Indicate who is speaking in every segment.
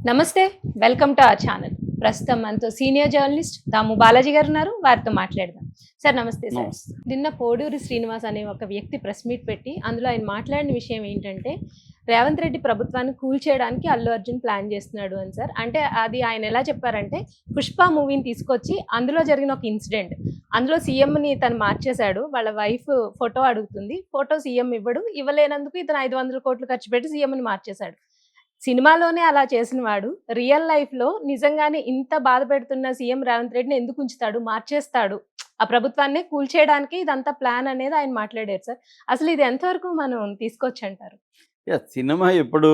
Speaker 1: నమస్తే. Welcome to our channel. ప్రస్తుతం మనతో సీనియర్ జర్నలిస్ట్ దాము బాలాజీ గారు ఉన్నారు. వారితో మాట్లాడదాం. సార్ నమస్తే సార్.
Speaker 2: నమస్తే.
Speaker 1: నిన్న పోడూరి శ్రీనివాస్ అనే ఒక వ్యక్తి ప్రెస్ మీట్ పెట్టి అందులో ఆయన మాట్లాడిన విషయం ఏంటంటే, రేవంత్ రెడ్డి ప్రభుత్వాన్ని కూల్చేయడానికి అల్లు అర్జున్ ప్లాన్ చేస్తున్నాడు అని సార్. అంటే అది ఆయన ఎలా చెప్పారంటే, 'పుష్ప' మూవీని తీసుకొచ్చి అందులో జరిగిన ఒక ఇన్సిడెంట్. అందులో సీఎంని తను మార్చేశాడు. వాళ్ళ వైఫ్ ఫోటో అడుగుతుంది. ఫోటో సీఎం ఇవ్వడు. ఇవ్వలేనందుకు ఇతను 500 కోట్లు ఖర్చు పెట్టి సీఎంని మార్చేశాడు. సినిమాలోనే అలా చేసిన వాడు రియల్ లైఫ్‌లో నిజంగానే ఇంత బాధ పెడుతున్న సీఎం రేవంత్ రెడ్డిని ఎందుకు ఉంచుతాడు? మార్చేస్తాడు. ఆ ప్రభుత్వాన్నే కూల్చేయడానికి ఇదంతా ప్లాన్ అనేది ఆయన మాట్లాడారు సార్. అసలు ఇది ఎంతవరకు మనం తీసుకోవచ్చంటారు?
Speaker 2: సినిమా ఎప్పుడు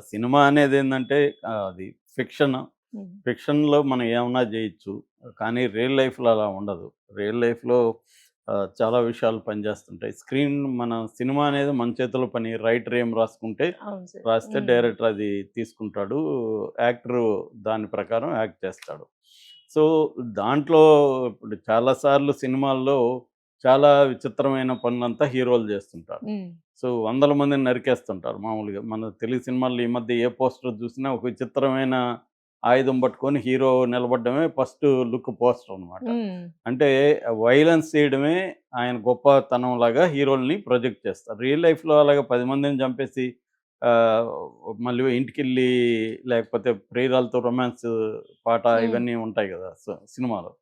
Speaker 2: సినిమా అనేదేందంటే అది ఫిక్షన్.
Speaker 1: హ్మ్.
Speaker 2: ఫిక్షన్‌లో మనం ఏమన్నా జేయొచ్చు. కానీ రియల్ లైఫ్‌లో అలా ఉండదు. రియల్ లైఫ్‌లో చాలా విషయాలు పనిచేస్తుంటాయి. మన సినిమా అనేది మన చేతిలో పని. రైటర్ ఏం రాసుకుంటే
Speaker 1: అవును సార్.
Speaker 2: రాస్తే
Speaker 1: హ్మ్.
Speaker 2: డైరెక్టర్ అది తీసుకుంటాడు. యాక్టరు దాని ప్రకారం యాక్ట్ చేస్తాడు. సో, దాంట్లో ఇప్పుడు చాలా సార్లు సినిమాల్లో చాలా విచిత్రమైన పనులంతా హీరోలు జేస్తుంటారు.
Speaker 1: హ్మ్.
Speaker 2: సో, వందల మందిని నరికేస్తుంటారు మామూలుగా. మన తెలుగు సినిమాల్లో ఈ మధ్య ఏ పోస్టర్ చూసినా ఒక విచిత్రమైన ఆయుధం పట్టుకొని హీరో నిలబడ్డమే ఫస్ట్ లుక్ పోస్టర్ అనమాట.
Speaker 1: హ్మ్.
Speaker 2: అంటే వయలెన్స్ చేయడమే ఆయన గొప్పతనంలాగా హీరోలని ప్రొజెక్ట్ చేస్తారు. రియల్ లైఫ్‌లో అలాగా 10 మందిని చంపేసి ఆహ్, మళ్ళీ ఇంటికెళ్ళి లేకపోతే ప్రియురాలతో రొమాన్స్ పాట
Speaker 1: హ్మ్.
Speaker 2: ఇవన్నీ ఉంటాయి గదా! సినిమాలో.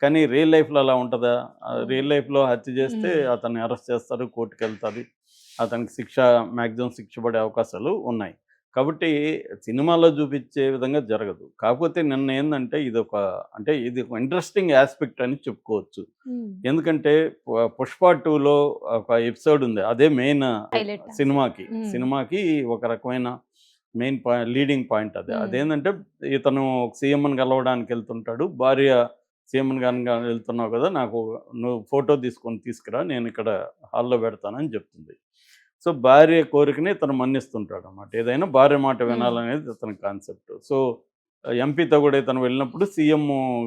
Speaker 2: కానీ రియల్ లైఫ్‌లో అలా ఉంటదా?
Speaker 1: హ్మ్.
Speaker 2: రియల్ లైఫ్‌లో హత్య చేస్తే
Speaker 1: హ్మ్.
Speaker 2: అతన్ని అరెస్ట్ చేస్తారు. కోర్టుకెళ్తాది. అతనికి మాక్సిమం శిక్ష పడే అవకాశాలు ఉన్నాయి. కాబట్టి సినిమాలో చూపిచ్చే విధంగా జరగదు. కాకపోతే నిన్న ఏందంటే ఇది ఒక ఇంట్రెస్టింగ్ యాస్పెక్ట్ అని చెప్పుకోవచ్చు.
Speaker 1: హ్మ్.
Speaker 2: ఎందుకంటే 'పుష్ప 2లో' ఒక ఎపిసోడ్ ఉంది. అదే మెయిన్
Speaker 1: హైలైట్ అసలు.
Speaker 2: సినిమాకి.
Speaker 1: హ్మ్.
Speaker 2: సినిమాకి ఒక రకమైన లీడింగ్ పాయింట్ అది.
Speaker 1: హ్మ్.
Speaker 2: అదేందంటే ఇతను సీఎంని కలవడానికెళ్తుంటాడు. భార్య సీఎంని వెళ్తున్నావు కదా! నువ్వు ఫోటో తీసుకురా. నేనిక్కడ హాల్‌లో పెడతానని చెప్తుంది. సో, భార్య కోరికని ఇతను మన్నిస్తుంటాడనమాట. ఏదైనా భార్య మాట
Speaker 1: హ్మ్.
Speaker 2: వినాలనేది ఇతని కాన్సెప్ట్. సో, ఎంపీతో కూడా ఇతను వెళ్ళినప్పుడు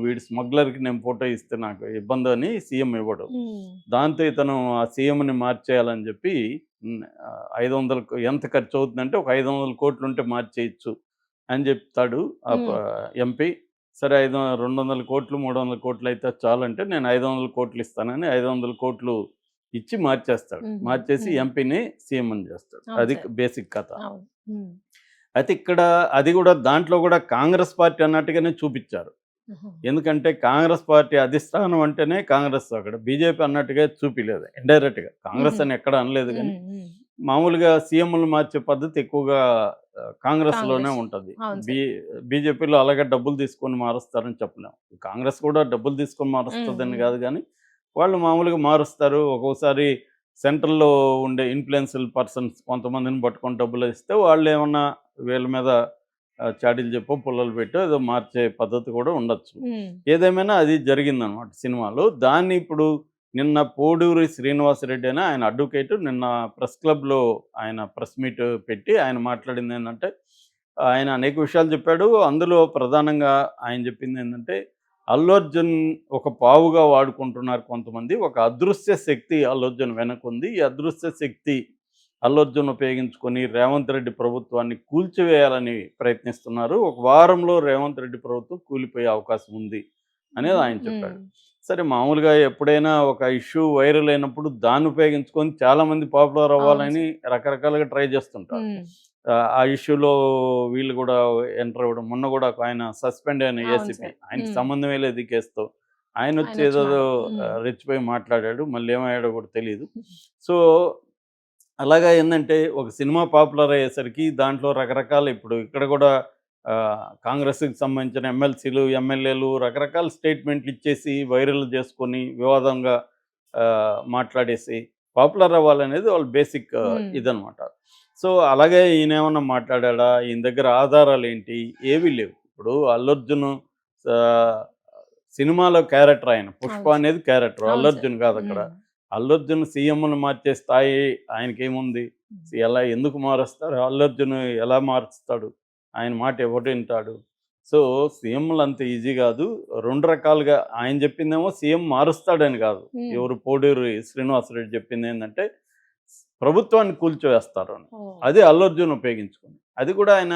Speaker 2: వీడి స్మగ్లర్‌కి నేను ఫోటో ఇస్తే నాకు ఇబ్బందని సీఎం ఇవ్వడు.
Speaker 1: హ్మ్.
Speaker 2: దాంతో ఇతను ఆ సీఎంని మార్చేయాలని చెప్పి 500 ఎంత ఖర్చవుతుందంటే ఒక 500,00,00,000 ఉంటే మార్చేయొచ్చు అని చెప్తాడు ఆ ప
Speaker 1: హ్మ్.
Speaker 2: ఎంపీ. సరే 200,00,00,000, 300,00,00,000 అయితే చాలంటే నేను 500,00,00,000 ఇస్తానని 500,00,00,000 ఇచ్చి మార్చేస్తాడు.
Speaker 1: హుహు.
Speaker 2: మార్చేసి
Speaker 1: హ్మ్.
Speaker 2: ఎంపీని సీఎంని చేస్తాడు.
Speaker 1: అవును
Speaker 2: అది
Speaker 1: సార్.
Speaker 2: బేసిక్ కథ.
Speaker 1: అవును. హ్మ్.
Speaker 2: అయితే అది కూడా దాంట్లో కూడా కాంగ్రెస్ పార్టీ అన్నట్టుగానే చూపిచ్చారు.
Speaker 1: ఆహా!
Speaker 2: ఎందుకంటే కాంగ్రెస్ పార్టీ అధిష్టానం అంటేనే కాంగ్రెస్ అక్కడ. బీజేపీ అన్నట్టుగా చూపియలేదు. ఇండైరెక్ట్‌గా. కాంగ్రెస్
Speaker 1: హుహు.
Speaker 2: అని ఎక్కడ అనలేదు గానీ,
Speaker 1: హ్మ్. హ్మ్.
Speaker 2: మామూలుగా సీఎంలు మార్చే పద్ధతి ఎక్కువగా కాంగ్రెస్‌లోనే
Speaker 1: కాంగ్రెస్.
Speaker 2: ఉంటది.
Speaker 1: అవును
Speaker 2: బీ
Speaker 1: సార్.
Speaker 2: బీజేపీలో అలాగే డబ్బులు తీసుకొని మారుస్తారని చెప్పలేం. కాంగ్రెస్ కూడా డబ్బులు తీసుకొని
Speaker 1: హ్మ్.
Speaker 2: మారుస్తదని
Speaker 1: హ్మ్.
Speaker 2: గాదు గానీ, వాళ్ళు మామూలుగా మారుస్తారు. ఒక్కోసారి సెంట్రల్‌లో ఉండే ఇన్‌ఫ్లుయెన్షియల్ పర్సన్స్ కొంతమందిని పట్టుకొని డబ్బులిస్తే వాళ్ళేమన్నా వీళ్ళ మీద చాడీలు చెప్పో, పుల్లలు పెట్టో ఏదో మార్చే పద్ధతి కూడా ఉండొచ్చు.
Speaker 1: హ్మ్.
Speaker 2: ఏదేమైనా అది జరిగిందనమాట సినిమాలో. దాన్ని ఇప్పుడు నిన్న పోడూరి శ్రీనివాసరెడ్డి అని ఆయన అడ్వకేట్ నిన్న ప్రెస్ క్లబ్‌లో ఆయన ప్రెస్ మీట్ పెట్టి ఆయన మాట్లాడిందేందంటే, ఆయన అనేక విషయాలు చెప్పాడు. అందులో ప్రధానంగా ఆయన చెప్పిందేంటంటే, అల్లు అర్జున్ ఒక పావుగా వాడుకుంటున్నారు కొంతమంది. ఒక అదృశ్య శక్తి అల్లు అర్జున్ వెనకుంది. ఈ అదృశ్య శక్తి అల్లు అర్జున్ ఉపయోగించుకొని రేవంత్ రెడ్డి ప్రభుత్వాన్ని కూల్చివేయాలని ప్రయత్నిస్తున్నారు. ఒక వారంలో రేవంత్ రెడ్డి ప్రభుత్వం కూలిపోయే అవకాశం ఉంది అనేది
Speaker 1: హుహు.
Speaker 2: ఆయన
Speaker 1: హ్మ్.
Speaker 2: చెప్పాడు. సరే మామూలుగా ఎప్పుడైనా ఒక ఇష్యూ వైరల్ అయినప్పుడు దాన్ని ఉపయోగించుకొని చాలామంది పాపులర్
Speaker 1: అవును
Speaker 2: అవ్వాలని
Speaker 1: సార్.
Speaker 2: రకరకాలుగా ట్రై చేస్తుంటారు.
Speaker 1: హ్మ్.
Speaker 2: ఆ ఇష్యూలో వీళ్ళు గూడా ఎంటర్ అవ్వడం. మొన్న గూడా ఒకాయన సస్పెండ్ అయిన
Speaker 1: అవును
Speaker 2: ఏసీపీ.
Speaker 1: సార్.
Speaker 2: ఆయనకి
Speaker 1: హ్మ్.
Speaker 2: సంబంధమే లేదు ఈ కేసుతో. ఆయనొచ్చి
Speaker 1: ఆయనొచ్చి
Speaker 2: ఏదేదో
Speaker 1: హ్మ్.
Speaker 2: రెచ్చిపోయి మాట్లాడాడు. మళ్ళీ ఏమయ్యాడో కూడా తెలీదు. సో, అలాగా ఏందంటే ఒక సినిమా పాపులర్ అయ్యేసరికి దాంట్లో రకరకాల ఇప్పుడు ఇక్కడ గూడా కాంగ్రెస్‌కి సంబంధించిన ఎమ్మెల్సీలు, ఎమ్మెల్యేలు రకరకాల స్టేట్మెంట్లు ఇచ్చేసి వైరల్ జేసుకొని వివాదంగా మాట్లాడేసి పాపులర్ అవ్వాలనేది వాళ్ళ బేసిక్
Speaker 1: హ్మ్.
Speaker 2: ఇదనమాట. సో, అలాగే ఈయనేమన్నా మాట్లాడాడా? ఈయన దగ్గర ఆధారాలేంటి? ఏవి లేవు. ఇప్పుడు 'అల్లు అర్జున్' ఆహ్, సినిమాలో క్యారెక్టర్ ఆయన. 'పుష్ప'
Speaker 1: అవును సార్.
Speaker 2: అనేది క్యారెక్టర్. 'అల్లు
Speaker 1: అవును సార్.
Speaker 2: అర్జున్' కాదక్కడ.
Speaker 1: హ్మ్.
Speaker 2: 'అల్లు అర్జున్' సీఎంని మార్చే స్థాయి ఆయనకేముంది?
Speaker 1: హ్మ్.
Speaker 2: ఎందుకు మారుస్తారు? 'అల్లు అర్జున్' ఎలా మారుస్తాడు? ఆయన మాట ఎవడింటాడు? సో, సీఎంలు అంత ఈజీ గాదు. 2 రకాలుగా ఆయన చెప్పిందేమో సీఎం మారుస్తాడని గాదు.
Speaker 1: హ్మ్.
Speaker 2: ఎవరు 'పోడూరి శ్రీనివాసరెడ్డి' చెప్పిందేందంటే ప్రభుత్వాన్ని కూల్చివేస్తారు అని.
Speaker 1: ఓ.
Speaker 2: అది అల్లు అర్జున్ ఉపయోగించుకుని. అది కూడా ఆయన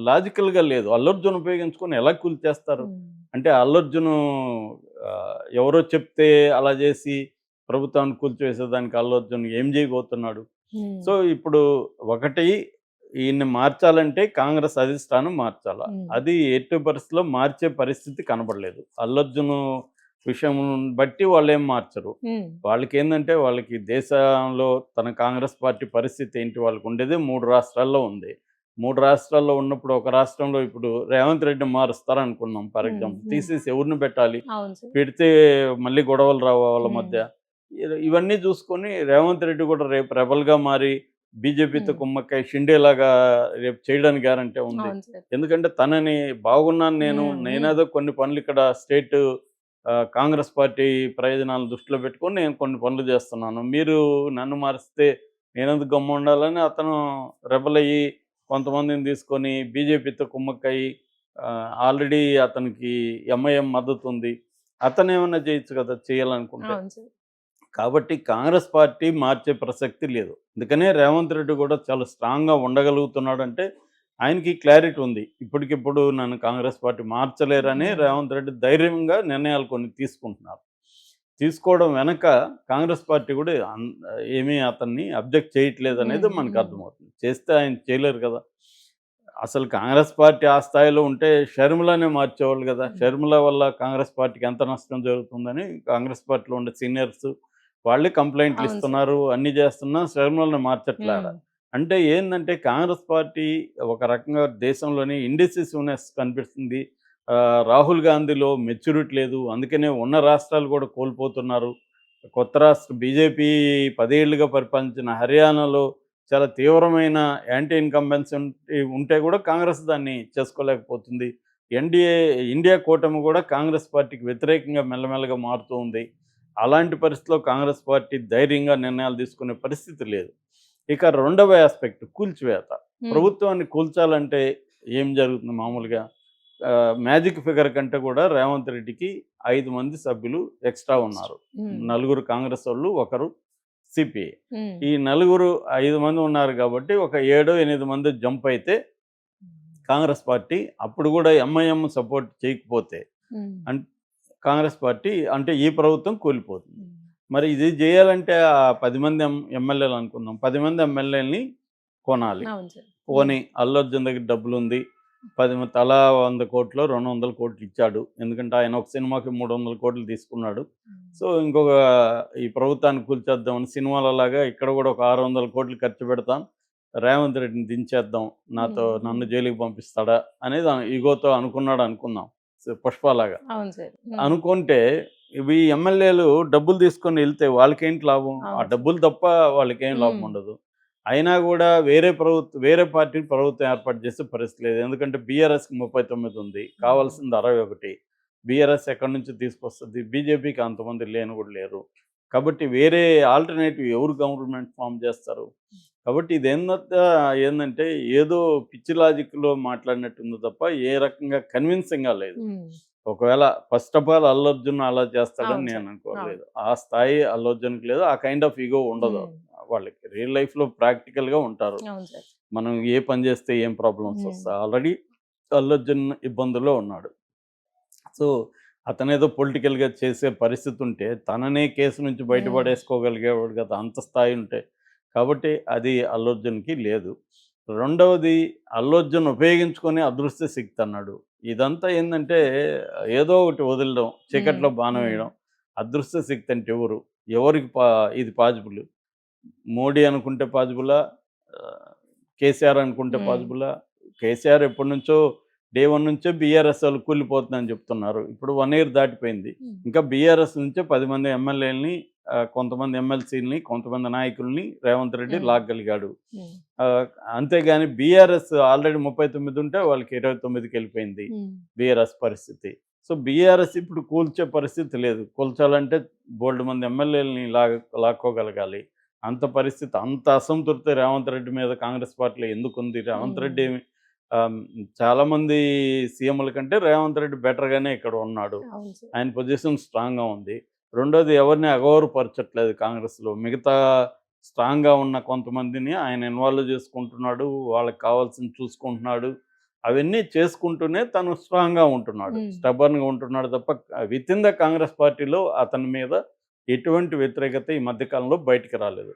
Speaker 2: లాజికల్‌గా లేదు. అల్లు అర్జున్ ఉపయోగించుకొని ఎలా కూల్చేస్తారు?
Speaker 1: ఉమ్.
Speaker 2: అంటే అల్లు అర్జును ఎవరో చెప్తే అలా చేసి ప్రభుత్వాన్ని కూల్చివేసేదానికి అల్లు అర్జున్ ఏం చేయబోతున్నాడు?
Speaker 1: ఉమ్.
Speaker 2: సో, ఇప్పుడు ఒకటి ఈయన్ని మార్చాలంటే కాంగ్రెస్ అధిష్టానం మార్చాల.
Speaker 1: ఉమ్.
Speaker 2: అది ఎట్టి పరిస్థితిలో మార్చే పరిస్థితి కనబడలేదు. అల్లు అర్జున్ విషయం బట్టి వాళ్ళేం మార్చరు.
Speaker 1: ఉమ్.
Speaker 2: వాళ్ళకేందంటే వాళ్ళకి దేశంలో తన కాంగ్రెస్ పార్టీ పరిస్థితి ఏంటి? వాళ్ళకుండేదే 3 రాష్ట్రాల్లో ఉంది. 3 రాష్ట్రాల్లో ఉన్నప్పుడు ఒక రాష్ట్రంలో ఇప్పుడు రేవంత్ రెడ్డిని మారుస్తారనుకున్నాం ఫర్ ఎగ్జాంపుల్.
Speaker 1: ఉమ్.
Speaker 2: తీసేసి ఎవరిని పెట్టాలి?
Speaker 1: అవును సార్.
Speaker 2: పెడితే మళ్ళీ గొడవలు రావా వాళ్ళ
Speaker 1: ఉమ్.
Speaker 2: మధ్య? ఇవన్నీ చూసుకొని రేవంత్ రెడ్డి కూడా రేపు రెబెల్‌గా మారి బీజేపీతో
Speaker 1: ఉమ్.
Speaker 2: కుమ్మక్కై షిండేలాగా రేపు చేయడానికి గ్యారంటీ ఉంది.
Speaker 1: అవును సార్.
Speaker 2: ఎందుకంటే తనని బాగున్నాను నేను,
Speaker 1: ఉమ్. ఉమ్.
Speaker 2: నేనేదో కొన్ని పనులు ఇక్కడ స్టేట్ కాంగ్రెస్ పార్టీ ప్రయోజనాలను దృష్టిలో పెట్టుకొని నేను కొన్ని పనులు చేస్తున్నాను. మీరు నన్ను మారిస్తే నేనెందుకు గమ్మునుండాలని అతను రెబెల్ అయ్యి కొంతమందిని తీసుకొని బీజేపీతో కుమ్మక్కయ్యి ఆల్రెడీ అతనికి ఎంఐఎం మద్దతు ఉంది. అతనేమన్నా చేయొచ్చు కదా చేయాలనుకుంటే.
Speaker 1: అవును సార్.
Speaker 2: కాబట్టి కాంగ్రెస్ పార్టీ మార్చే ప్రసక్తి లేదు. అందుకనే రేవంత్ రెడ్డి కూడా చాలా స్ట్రాంగ్‌గా ఉండగలుగుతున్నాడంటే ఆయనకి క్లారిటీ ఉంది. ఇప్పటికిప్పుడు నన్ను కాంగ్రెస్ పార్టీ మార్చలేరని
Speaker 1: ఉమ్.
Speaker 2: రేవంత్ రెడ్డి ధైర్యంగా నిర్ణయాలు కొన్ని తీసుకుంటున్నారు. తీసుకోవడం వెనక కాంగ్రెస్ పార్టీ కూడా ఏమీ అతన్ని అబ్జెక్ట్ చేయట్లేదనేది
Speaker 1: ఉమ్.
Speaker 2: మనకు
Speaker 1: ఉమ్.
Speaker 2: అర్థమవుతుంది. చేస్తే ఆయన చేయలేరు కదా! అసలు కాంగ్రెస్ పార్టీ ఆ స్థాయిలో ఉంటే షర్మిలానే మార్చేవాళ్ళు కదా!
Speaker 1: ఉమ్.
Speaker 2: షర్మిల వల్ల కాంగ్రెస్ పార్టీకి ఎంత నష్టం జరుగుతుందని కాంగ్రెస్ పార్టీలో ఉండే సీనియర్స్ వాళ్ళే కంప్లెయింట్లు
Speaker 1: అవును సార్.
Speaker 2: ఇస్తున్నారు. అన్నీ చేస్తున్నా షర్మిలని మార్చట్లే ఆడ.
Speaker 1: ఉమ్.
Speaker 2: అంటే ఏందంటే కాంగ్రెస్ పార్టీ ఒక రకంగా దేశంలోని ఇండిసిసివ్‌నెస్ కనిపిస్తుంది. రాహుల్ గాంధీలో మెచ్యూరిటీ లేదు. అందుకనే ఉన్న రాష్ట్రాలు కూడా కోల్పోతున్నారు. కొత్త రాష్ట్రం బీజేపీ 10 ఏళ్లుగా పరిపాలించిన హర్యానాలో చాలా తీవ్రమైన యాంటీ ఇన్కంబెన్సీ ఉంటే కూడా కాంగ్రెస్ దాన్ని చేసుకోలేకపోతుంది. ఎన్‌డీఏ ఇండియా కూటమి కూడా కాంగ్రెస్ పార్టీకి వ్యతిరేకంగా మెల్లమెల్లగా మారుతూ ఉంది. అలాంటి పరిస్థితిలో కాంగ్రెస్ పార్టీ ధైర్యంగా నిర్ణయాలు తీసుకునే పరిస్థితి లేదు. ఇక రెండవ యాస్పెక్ట్ కూల్చివేత.
Speaker 1: ఉమ్.
Speaker 2: ప్రభుత్వాన్ని కూల్చాలంటే ఏం జరుగుతుంది మామూలుగా? మ్యాజిక్ ఫిగర్ కంటే కూడా రేవంత్ రెడ్డికి 5 మంది సభ్యులు ఎక్స్‌ట్రా ఉన్నారు.
Speaker 1: ఉమ్.
Speaker 2: నలుగురు కాంగ్రెసోళ్ళు, ఒకరు సిపిఐ.
Speaker 1: ఉమ్.
Speaker 2: ఈ నలుగురు 5 మంది ఉన్నారు కాబట్టి ఒక 7, 8 మంది జంప్ అయితే కాంగ్రెస్ పార్టీ అప్పుడు కూడా ఎంఐఎం సపోర్ట్ చేయకపోతే
Speaker 1: ఉమ్.
Speaker 2: అన్ కాంగ్రెస్ పార్టీ అంటే ఈ ప్రభుత్వం కూలిపోతుంది.
Speaker 1: ఉమ్.
Speaker 2: మరి ఇది చేయాలంటే ఆ 10 మంది ఎమ్మెల్యేలు అనుకుందాం. 10 మంది ఎమ్మెల్యేలని కొనాలి.
Speaker 1: అవును సార్.
Speaker 2: పోనీ అల్లు అర్జున్ దగ్గర డబ్బులుంది. తలా 100 కోట్లో, 200 కోట్లు ఇచ్చాడు. ఎందుకంటే ఆయన ఒక సినిమాకి 300 కోట్లు తీసుకున్నాడు.
Speaker 1: ఉమ్.
Speaker 2: సో, ఇంకొక ఈ ప్రభుత్వాన్ని కూల్చేద్దామని సినిమాలలాగా ఇక్కడ కూడా ఒక 600 కోట్లు ఖర్చు పెడతాం. రేవంత్ రెడ్డిని దించేద్దాం. నన్ను
Speaker 1: ఉమ్.
Speaker 2: జైలుకి పంపిస్తాడా అనేది ఈగోతో అనుకున్నాడు అనుకుందాం. పుష్పలాగా.
Speaker 1: అవును సార్. ఉమ్.
Speaker 2: అనుకుంటే ఇవి ఎమ్మెల్యేలు డబ్బులు తీసుకొని వెళ్తే వాళ్ళకేంటి లాభం? ఆ
Speaker 1: అవును సార్.
Speaker 2: డబ్బులు తప్ప వాళ్ళకేం లాభం
Speaker 1: ఉమ్.
Speaker 2: ఉండదు. అయినా కూడా వేరే పార్టీని ప్రభుత్వం ఏర్పాటు చేసే పరిస్థితి లేదు. ఎందుకంటే బీఆర్ఎస్‌కి 39 ఉంది. కావాల్సింది 61. బీఆర్ఎస్ ఎక్కడి నుంచి తీసుకొస్తది? బీజేపీకి అంతమంది కూడా లేరు. కాబట్టి వేరే ఆల్టర్‌నేటివ్ ఎవరు గవర్నమెంట్ ఫార్మ్ చేస్తారు? కాబట్టి ఏందంటే ఏదో పిచ్చి లాజిక్‌లో మాట్లాడినట్టుంది తప్ప ఏ రకంగా కన్విన్సింగ్‌గా లేదు.
Speaker 1: ఉమ్.
Speaker 2: ఒకవేళ first of all Allu Arjun అలా చేస్తాడని
Speaker 1: అవును
Speaker 2: నేను
Speaker 1: సార్.
Speaker 2: అనుకోలేదు. ఆ స్థాయి అల్లు అర్జున్‌కి లేదు. ఆ కైండ్ ఆఫ్ ఇగో ఉండదు.
Speaker 1: ఉమ్.
Speaker 2: వాళ్ళకి రియల్ లైఫ్‌లో ప్రాక్టికల్‌గా ఉంటారు.
Speaker 1: అవును సార్.
Speaker 2: మనం ఏ పని చేస్తే ఏం ప్రాబ్లమ్స్
Speaker 1: ఉమ్.
Speaker 2: వస్తాయి. ఆల్రెడీ అల్లు అర్జున్ ఇబ్బందుల్లో ఉన్నాడు. సో, అతనేదో పొలిటికల్‌గా చేసే పరిస్థితి ఉంటే తననే కేసు నుంచి
Speaker 1: ఉమ్.
Speaker 2: బయటపడేసుకోగలిగేవాడు కదా! అంత స్థాయి ఉంటే. కాబట్టి అది అల్లు అర్జున్‌కి లేదు. రెండవది అల్లు అర్జున్ ఉపయోగించుకొని అదృశ్య శక్తి అన్నాడు. ఇదంతా ఏందంటే ఏదో ఒకటి వదలడం,
Speaker 1: ఉమ్.
Speaker 2: చీకట్లో బాణం
Speaker 1: ఉమ్.
Speaker 2: వేయడం. అదృశ్య శక్తి అంటే ఎవరు? ఎవరికి ఇది పాజిబుల్? మోడీ అనుకుంటే పాజిబులా? కేసీఆర్ అనుకుంటే
Speaker 1: ఉమ్.
Speaker 2: పాజిబులా? కేసీఆర్ ఎప్పటినుంచో డే 1 నుంచే బీఆర్ఎస్ వాళ్ళు కూలిపోతుందని చెప్తున్నారు. ఇప్పుడు 1 ఇయర్ దాటిపోయింది.
Speaker 1: ఉమ్.
Speaker 2: ఇంకా బీఆర్ఎస్ నుంచే 10 మంది ఎమ్మెల్యేలని, కొంతమంది ఎమ్మెల్సీలని, కొంతమంది నాయకుల్ని రేవంత్ రెడ్డి
Speaker 1: ఉమ్.
Speaker 2: లాగలిగాడు.
Speaker 1: ఉమ్.
Speaker 2: అంతేగాని బీఆర్ఎస్ ఆల్రెడీ 39 ఉంటే వాళ్ళకి 29కి వెళ్ళిపోయింది
Speaker 1: ఉమ్.
Speaker 2: బీఆర్ఎస్ పరిస్థితి. సో, బీఆర్ఎస్ ఇప్పుడు కూల్చే పరిస్థితి లేదు. కూల్చాలంటే బోలెడు మంది ఎమ్మెల్యేలని లాక్కోగలగాలి. అంత పరిస్థితి, అంత అసంతృప్తి రేవంత్ రెడ్డి మీద కాంగ్రెస్ పార్టీలో ఎందుకుంది? రేవంత్ రెడ్డి
Speaker 1: ఉమ్.
Speaker 2: చాలామంది సీఎంల కంటే రేవంత్ రెడ్డి బెటర్‌గానే ఇక్కడ ఉన్నాడు.
Speaker 1: అవును సార్.
Speaker 2: ఆయన పొజిషన్ స్ట్రాంగ్‌గా ఉంది. రెండోది ఎవరిని అగౌరవపరచట్లేదు కాంగ్రెస్‌లో. మిగతా స్ట్రాంగ్గా ఉన్న కొంతమందిని ఆయన ఇన్వాల్వ్ చేసుకుంటున్నాడు, వాళ్ళకి కావాల్సింది చూసుకుంటున్నాడు, అవన్నీ చేసుకుంటూనే తను స్ట్రాంగ్గా ఉంటున్నాడు, స్టబర్న్గా ఉంటున్నాడు తప్ప విత్ ఇన్ ద కాంగ్రెస్ పార్టీలో అతని మీద ఎటువంటి వ్యతిరేకత ఈ మధ్యకాలంలో బయటికి రాలేదు.